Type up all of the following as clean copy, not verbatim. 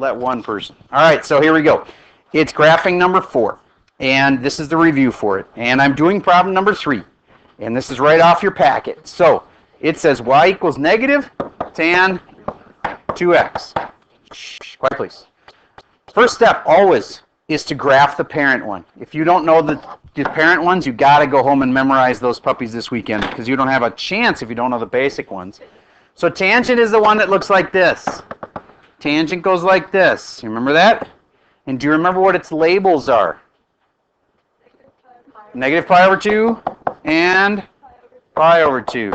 let one person. All right, so here we go. It's graphing number 4, and this is the review for it. And I'm doing problem number 3, and this is right off your packet. So it says y equals negative tan 2x. Quiet, please. First step always is to graph the parent one. If you don't know the parent ones, you got to go home and memorize those puppies this weekend because you don't have a chance if you don't know the basic ones. So tangent is the one that looks like this. Tangent goes like this. You remember that? And do you remember what its labels are? Negative pi over 2 and pi over 2.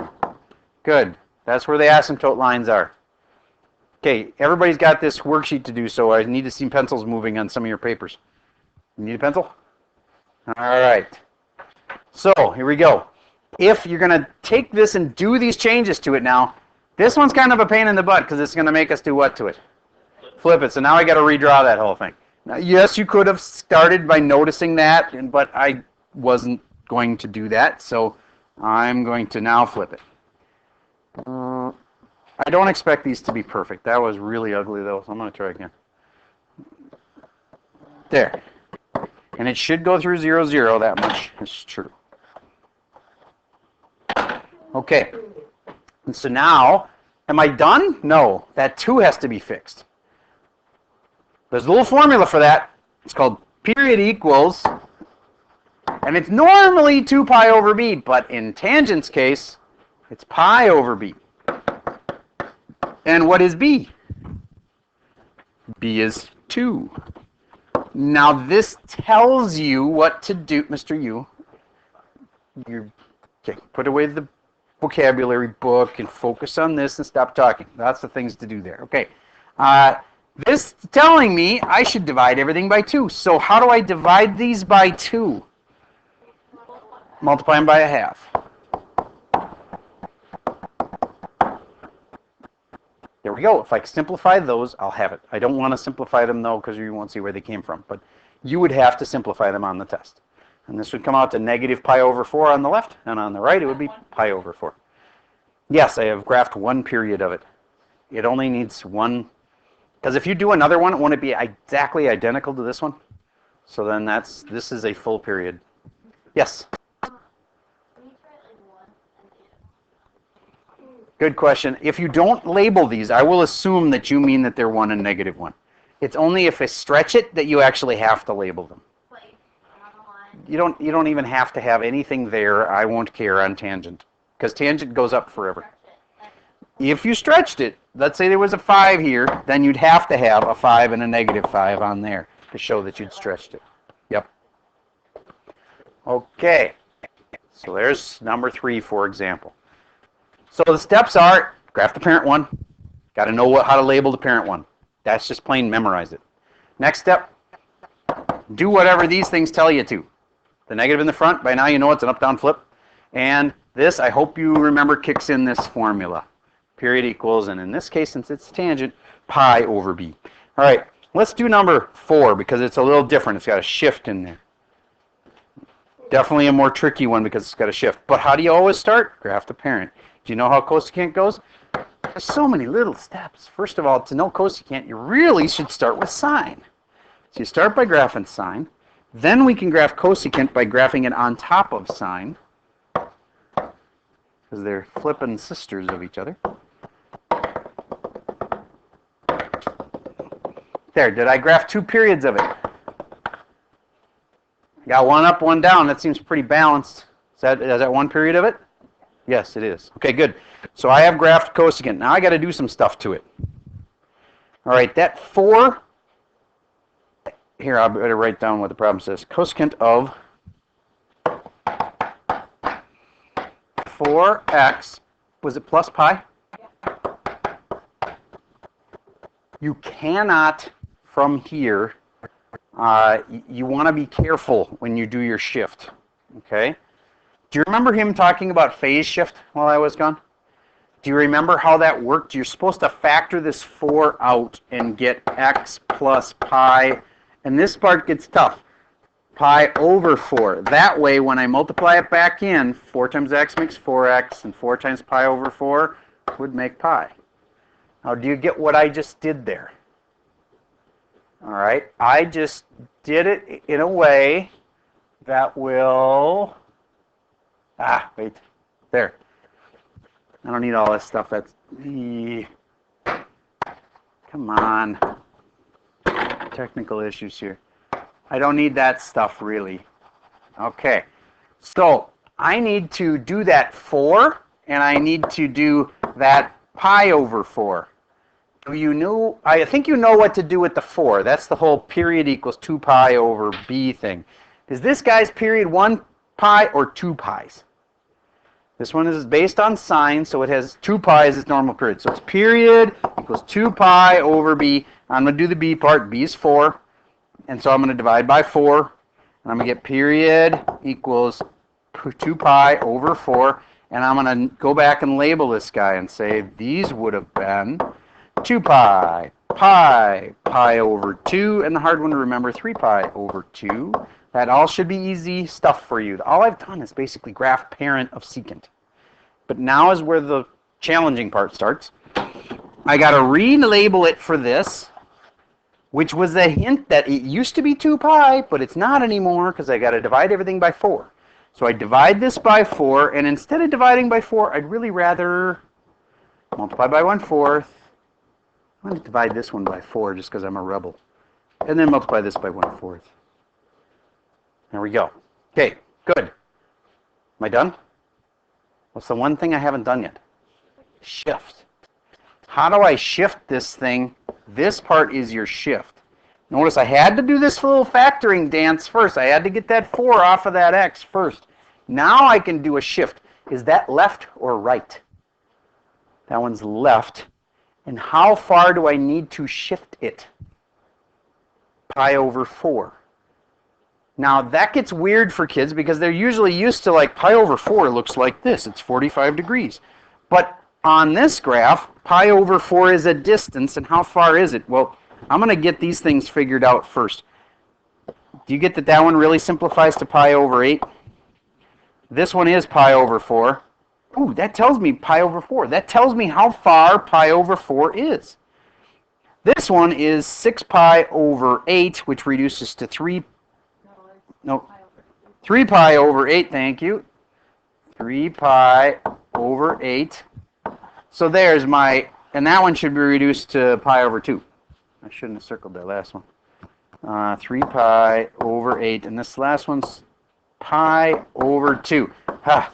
Good. That's where the asymptote lines are. Okay, everybody's got this worksheet to do, so I need to see pencils moving on some of your papers. You need a pencil? All right. So here we go. If you're going to take this and do these changes to it now, this one's kind of a pain in the butt because it's going to make us do what to it? Flip it. So now I got to redraw that whole thing. Now, yes, you could have started by noticing that, but I wasn't going to do that, so I'm going to now flip it. I don't expect these to be perfect. That was really ugly, though, so I'm going to try again. There. And it should go through 0, 0. That much is true. Okay. And so now, am I done? No. That 2 has to be fixed. There's a little formula for that. It's called period equals, and it's normally 2 pi over b, but in tangent's case, it's pi over b. And what is b? B is 2. Now this tells you what to do, Mr. U. Okay, put away the vocabulary book and focus on this and stop talking. That's the things to do there. Okay. This is telling me I should divide everything by 2. So how do I divide these by 2? Multiply them by a half. There we go. If I simplify those, I'll have it. I don't want to simplify them, though, because you won't see where they came from. But you would have to simplify them on the test. And this would come out to negative pi over 4 on the left, and on the right it would be pi over 4. Yes, I have graphed one period of it. It only needs one, because if you do another one, won't it be exactly identical to this one? So then this is a full period. Yes? Good question. If you don't label these, I will assume that you mean that they're 1 and negative 1. It's only if I stretch it that you actually have to label them. You don't even have to have anything there. I won't care on tangent, because tangent goes up forever. If you stretched it, let's say there was a 5 here, then you'd have to have a 5 and a negative 5 on there to show that you'd stretched it. Yep. Okay. So there's number 3, for example. So the steps are, graph the parent one. Got to know how to label the parent one. That's just plain memorize it. Next step, do whatever these things tell you to. The negative in the front, by now you know it's an up-down flip. And this, I hope you remember, kicks in this formula. Period equals, and in this case, since it's tangent, pi over b. All right, let's do number 4 because it's a little different. It's got a shift in there. Definitely a more tricky one because it's got a shift. But how do you always start? Graph the parent. Do you know how cosecant goes? There's so many little steps. First of all, to know cosecant, you really should start with sine. So you start by graphing sine. Then we can graph cosecant by graphing it on top of sine, because they're flippin' sisters of each other. There, did I graph 2 periods of it? Got one up, one down. That seems pretty balanced. Is that one period of it? Yes, it is. Okay, good. So I have graphed cosecant. Now I got to do some stuff to it. All right, that 4. Here, I'll better write down what the problem says. Cosecant of 4x, was it plus pi? You cannot, from here, you want to be careful when you do your shift, okay? Do you remember him talking about phase shift while I was gone? Do you remember how that worked? You're supposed to factor this 4 out and get x plus pi, and this part gets tough. Pi over 4. That way, when I multiply it back in, 4 times x makes 4x, and 4 times pi over 4 would make pi. Now, do you get what I just did there? All right, I just did it in a way that will, wait, there. I don't need all this stuff. That's, come on, technical issues here. I don't need that stuff really. Okay, so I need to do that 4, and I need to do that pi over 4. Do you know? I think you know what to do with the 4. That's the whole period equals 2 pi over b thing. Is this guy's period 1 pi or 2 pi's? This one is based on sine, so it has 2 pi as its normal period. So it's period equals 2 pi over b. I'm going to do the b part. B is 4. And so I'm going to divide by 4. And I'm going to get period equals 2 pi over 4. And I'm going to go back and label this guy and say these would have been 2 pi, pi over 2, and the hard one to remember, 3 pi over 2. That all should be easy stuff for you. All I've done is basically graph parent of secant. But now is where the challenging part starts. I got to relabel it for this, which was a hint that it used to be 2 pi, but it's not anymore because I got to divide everything by 4. So I divide this by 4, and instead of dividing by 4, I'd really rather multiply by 1/4. I'm going to divide this one by 4 just because I'm a rebel. And then multiply this by 1/4. There we go. Okay, good. Am I done? What's the one thing I haven't done yet? Shift. How do I shift this thing? This part is your shift. Notice I had to do this little factoring dance first. I had to get that 4 off of that x first. Now I can do a shift. Is that left or right? That one's left. And how far do I need to shift it? Pi over 4. Now that gets weird for kids because they're usually used to like pi over 4 looks like this. It's 45 degrees. But on this graph, pi over 4 is a distance. And how far is it? Well, I'm going to get these things figured out first. Do you get that that one really simplifies to pi over 8? This one is pi over 4. Ooh, that tells me pi over 4. That tells me how far pi over 4 is. This one is 6 pi over 8, which reduces to 3 pi over 8, thank you. 3 pi over 8. So there's my, and that one should be reduced to pi over 2. I shouldn't have circled that last one. 3 pi over 8, and this last one's pi over 2.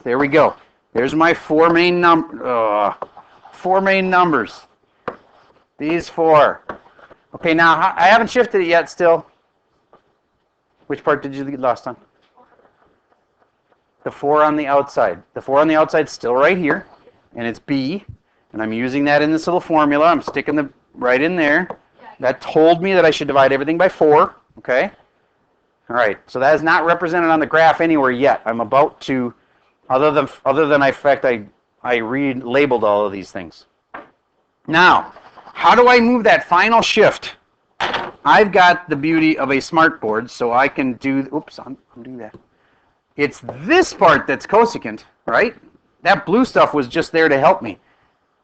There we go. There's my 4 main numbers. These 4. Okay, now I haven't shifted it yet still. Which part did you get lost on? The 4 on the outside. The 4 on the outside is still right here, and it's B, and I'm using that in this little formula. I'm sticking the right in there. That told me that I should divide everything by 4, okay? All right, so that is not represented on the graph anywhere yet. I'm about to, other than in fact, I relabeled all of these things. Now, how do I move that final shift? I've got the beauty of a smart board, so I can do, oops, undo that. It's this part that's cosecant, right? That blue stuff was just there to help me.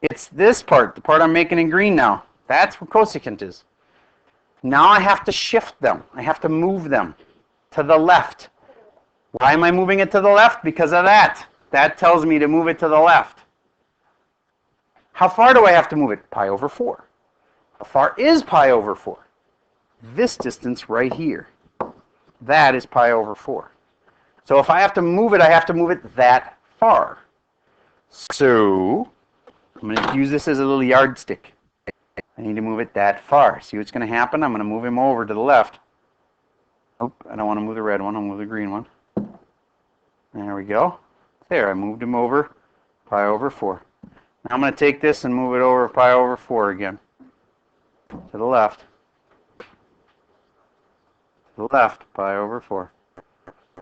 It's this part, the part I'm making in green now. That's what cosecant is. Now I have to shift them. I have to move them to the left. Why am I moving it to the left? Because of that. That tells me to move it to the left. How far do I have to move it? Pi over 4. How far is pi over 4? This distance right here. That is pi over 4. So if I have to move it, I have to move it that far. So I'm going to use this as a little yardstick. I need to move it that far. See what's going to happen? I'm going to move him over to the left. Oh, I don't want to move the red one. I'll move the green one. There we go. There, I moved him over pi over 4. Now I'm going to take this and move it over pi over 4 again. To the left. To the left, pi over 4.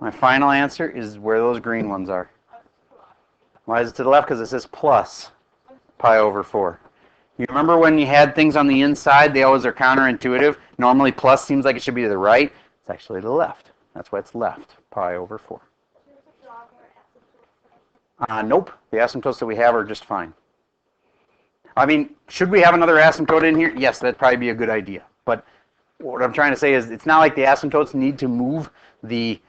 My final answer is where those green ones are. Why is it to the left? Because it says plus pi over 4. You remember when you had things on the inside, they always are counterintuitive. Normally plus seems like it should be to the right. It's actually to the left. That's why it's left, pi over 4. Nope. The asymptotes that we have are just fine. I mean, should we have another asymptote in here? Yes, that'd probably be a good idea. But what I'm trying to say is it's not like the asymptotes need to move, the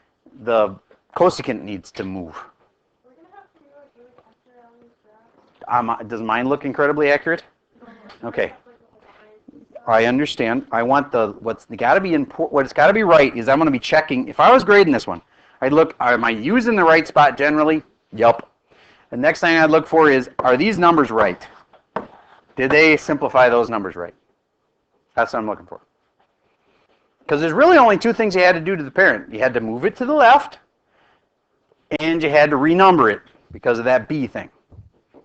cosecant needs to move. We're going to have to do like really accurate on these graphs. Does mine look incredibly accurate? Okay. I understand. I want what's got to be important. What's got to be right is I'm going to be checking. If I was grading this one, I'd look. Am I using the right spot generally? Yup. The next thing I'd look for is, are these numbers right? Did they simplify those numbers right? That's what I'm looking for. Because there's really only two things you had to do to the parent. You had to move it to the left, and you had to renumber it because of that B thing.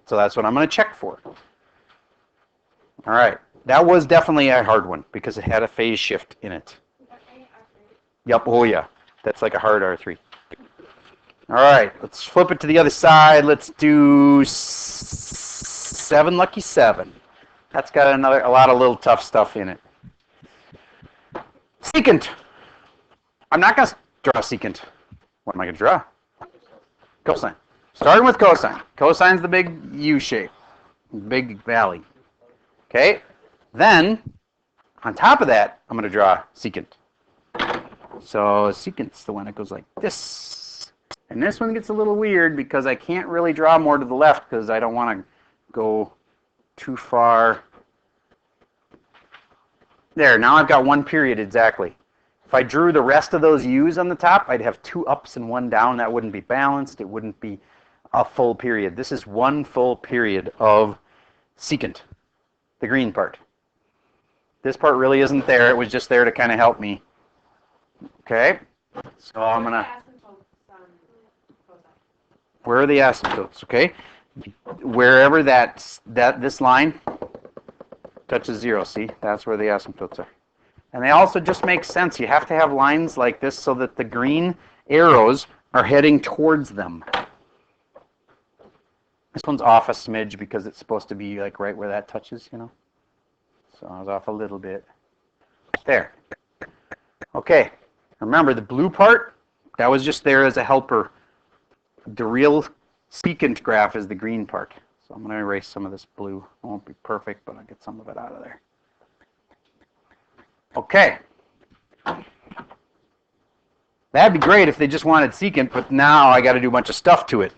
So that's what I'm going to check for. All right. That was definitely a hard one because it had a phase shift in it. Yep. Oh, yeah. That's like a hard R3. All right. Let's flip it to the other side. Let's do 7 lucky 7. That's got a lot of little tough stuff in it. Secant. I'm not going to draw secant. What am I going to draw? Cosine. Starting with cosine. Cosine's the big U shape, big valley. Okay. Then, on top of that, I'm going to draw secant. So secant's the one that goes like this. And this one gets a little weird because I can't really draw more to the left because I don't want to go too far. There, now I've got one period exactly. If I drew the rest of those U's on the top, I'd have 2 ups and 1 down. That wouldn't be balanced. It wouldn't be a full period. This is one full period of secant, the green part. This part really isn't there. It was just there to kind of help me. Okay, so I'm going to... Where are the asymptotes? Okay, wherever this line touches 0, see? That's where the asymptotes are. And they also just make sense. You have to have lines like this so that the green arrows are heading towards them. This one's off a smidge because it's supposed to be like right where that touches, you know. So I was off a little bit. There. Okay. Remember, the blue part, that was just there as a helper. The real secant graph is the green part. So I'm going to erase some of this blue. It won't be perfect, but I'll get some of it out of there. Okay. That'd be great if they just wanted secant, but now I got to do a bunch of stuff to it.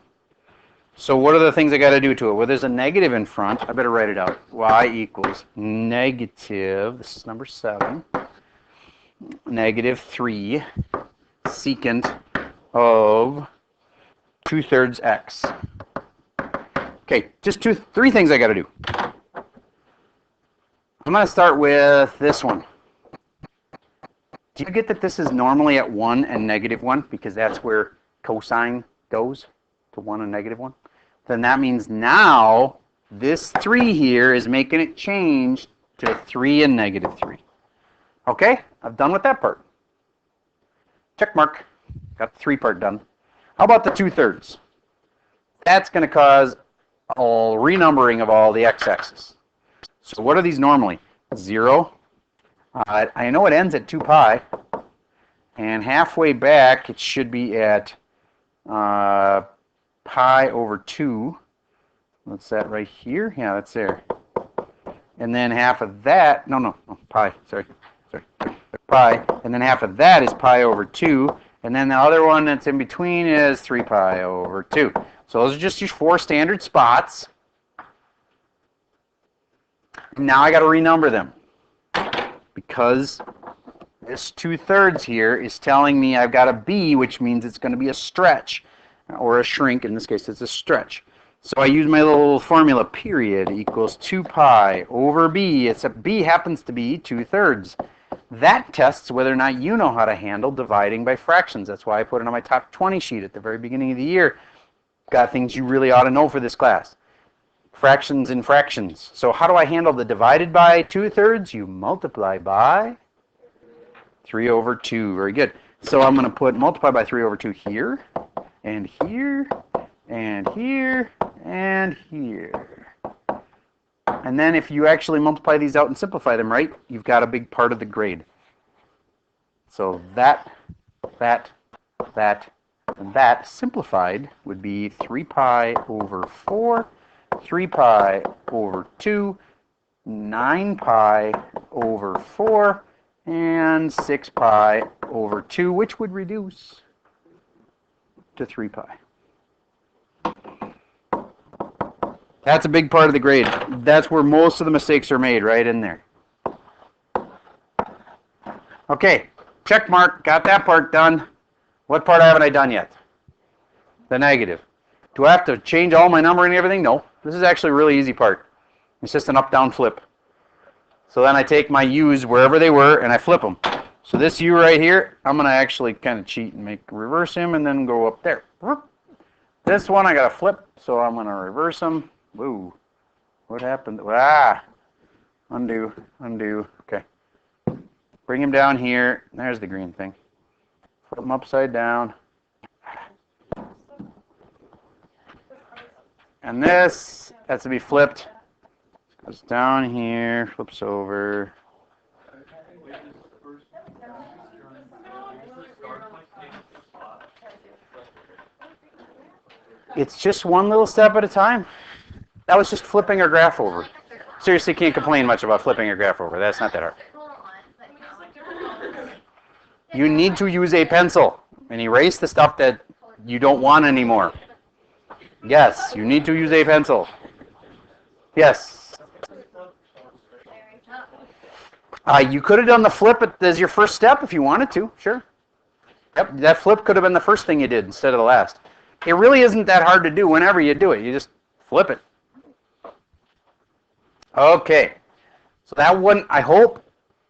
So what are the things I got to do to it? Well, there's a negative in front. I better write it out. Y equals negative, this is number 7, negative 3 secant of 2/3 x. Okay, just 3 things I got to do. I'm going to start with this one. Do you get that this is normally at 1 and negative 1 because that's where cosine goes, to 1 and negative 1? Then that means now this 3 here is making it change to 3 and negative 3. Okay, I've done with that part. Check mark. Got the 3 part done. How about the 2/3? That's going to cause a renumbering of all the x-axis. So what are these normally? 0. I know it ends at 2 pi. And halfway back, it should be at pi over 2. What's that right here? Yeah, that's there. And then half of that, no, pi, sorry, pi. And then half of that is pi over 2. And then the other one that's in between is 3 pi over 2. So those are just your 4 standard spots. Now I got to renumber them because this 2/3 here is telling me I've got a B, which means it's going to be a stretch or a shrink. In this case, it's a stretch. So I use my little formula, period, equals 2 pi over B. B happens to be 2/3. That tests whether or not you know how to handle dividing by fractions. That's why I put it on my top 20 sheet at the very beginning of the year. Got things you really ought to know for this class. Fractions and fractions. So how do I handle the divided by 2/3? You multiply by 3 over 2. Very good. So I'm going to put multiply by 3 over 2 here, and here, and here, and here. And then if you actually multiply these out and simplify them right, you've got a big part of the grade. So that, and that simplified would be 3 pi over 4, 3 pi over 2, 9 pi over 4, and 6 pi over 2, which would reduce to 3 pi. That's a big part of the grade. That's where most of the mistakes are made, right in there. Okay, check mark, got that part done. What part haven't I done yet? The negative. Do I have to change all my numbering and everything? No. This is actually a really easy part. It's just an up-down flip. So then I take my u's wherever they were and I flip them. So this u right here, I'm going to actually kind of cheat and reverse him and then go up there. This one I got to flip, so I'm going to reverse him. Woo. What happened? Ah. Undo. Undo. Okay. Bring him down here. There's the green thing. Flip him upside down. And this has to be flipped. Goes down here, flips over. It's just one little step at a time. That was just flipping our graph over. Seriously, can't complain much about flipping your graph over. That's not that hard. You need to use a pencil and erase the stuff that you don't want anymore. Yes, you need to use a pencil. Yes. You could have done the flip as your first step if you wanted to, sure. Yep, that flip could have been the first thing you did instead of the last. It really isn't that hard to do whenever you do it. You just flip it. Okay. So that one, I hope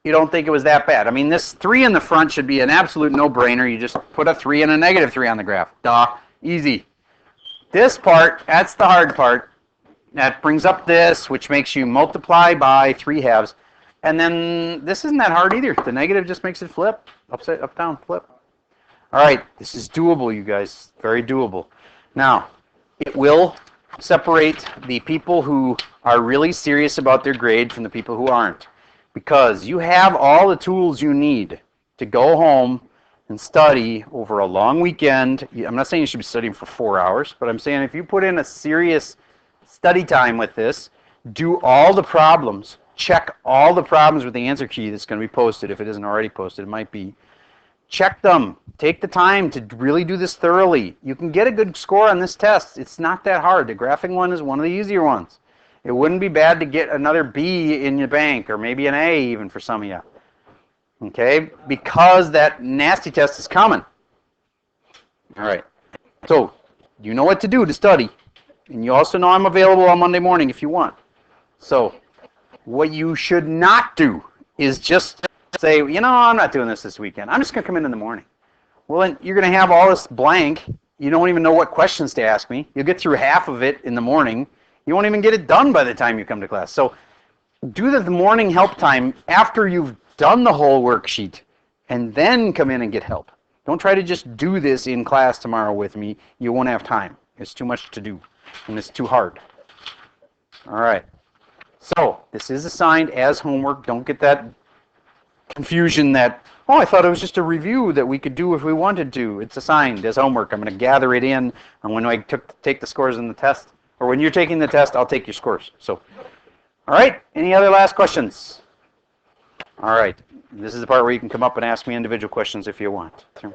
you don't think it was that bad. I mean, this 3 in the front should be an absolute no-brainer. You just put a 3 and a negative 3 on the graph. Duh. Easy. This part, that's the hard part. That brings up this, which makes you multiply by 3/2. And then this isn't that hard either. The negative just makes it flip. Upside, up, down, flip. All right, this is doable, you guys. Very doable. Now, it will separate the people who are really serious about their grade from the people who aren't. Because you have all the tools you need to go home and study over a long weekend. I'm not saying you should be studying for 4 hours, but I'm saying if you put in a serious study time with this, do all the problems, check all the problems with the answer key that's going to be posted. If it isn't already posted, it might be. Check them. Take the time to really do this thoroughly. You can get a good score on this test. It's not that hard. The graphing one is one of the easier ones. It wouldn't be bad to get another B in your bank, or maybe an A even for some of you. Okay? Because that nasty test is coming. All right. So, you know what to do to study. And you also know I'm available on Monday morning if you want. So, what you should not do is just say, you know, I'm not doing this weekend. I'm just going to come in the morning. Well, then you're going to have all this blank. You don't even know what questions to ask me. You'll get through half of it in the morning. You won't even get it done by the time you come to class. So do the morning help time after you've done the whole worksheet, and then come in and get help. Don't try to just do this in class tomorrow with me. You won't have time. It's too much to do, and it's too hard. All right. So this is assigned as homework. Don't get that confusion that, oh, I thought it was just a review that we could do if we wanted to. It's assigned as homework. I'm going to gather it in, and when I take the scores in the test, or when you're taking the test, I'll take your scores. So, all right. Any other last questions? All right. This is the part where you can come up and ask me individual questions if you want. All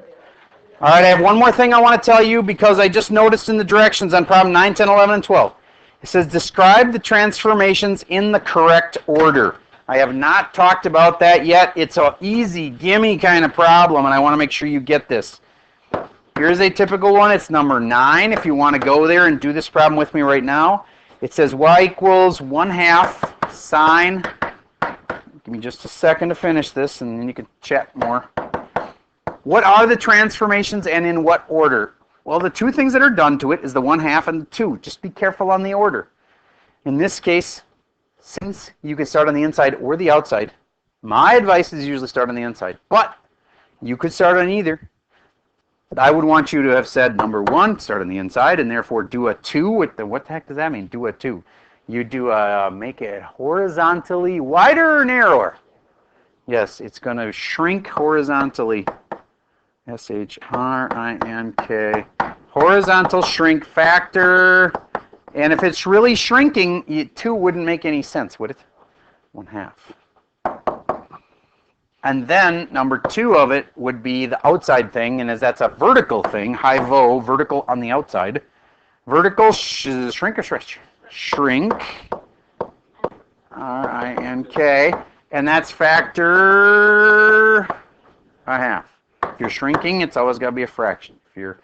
right. I have one more thing I want to tell you because I just noticed in the directions on problem 9, 10, 11, and 12. It says describe the transformations in the correct order. I have not talked about that yet. It's an easy, gimme kind of problem, and I want to make sure you get this. Here's a typical one. It's number 9. If you want to go there and do this problem with me right now, it says y equals 1/2 sine. Give me just a second to finish this, and then you can chat more. What are the transformations and in what order? Well, the two things that are done to it is the 1/2 and the 2. Just be careful on the order. In this case, since you can start on the inside or the outside, my advice is usually start on the inside. But you could start on either. But I would want you to have said, number 1, start on the inside, and therefore do a 2 with the, what the heck does that mean, do a 2? You do a, make it horizontally wider or narrower? Yes, it's going to shrink horizontally. S-H-R-I-N-K. Horizontal shrink factor. And if it's really shrinking, 2 wouldn't make any sense, would it? 1/2. And then number 2 of it would be the outside thing, and as that's a vertical thing, high vo, vertical on the outside. Vertical shrink or stretch? Shrink. R-I-N-K. And that's factor a half. If you're shrinking, it's always got to be a fraction. If you're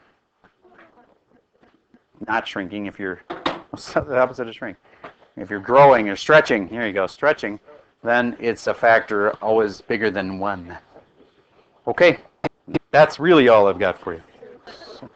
not shrinking, if you're, what's the opposite of shrink? If you're growing or stretching, here you go, stretching, then it's a factor always bigger than 1. Okay, that's really all I've got for you.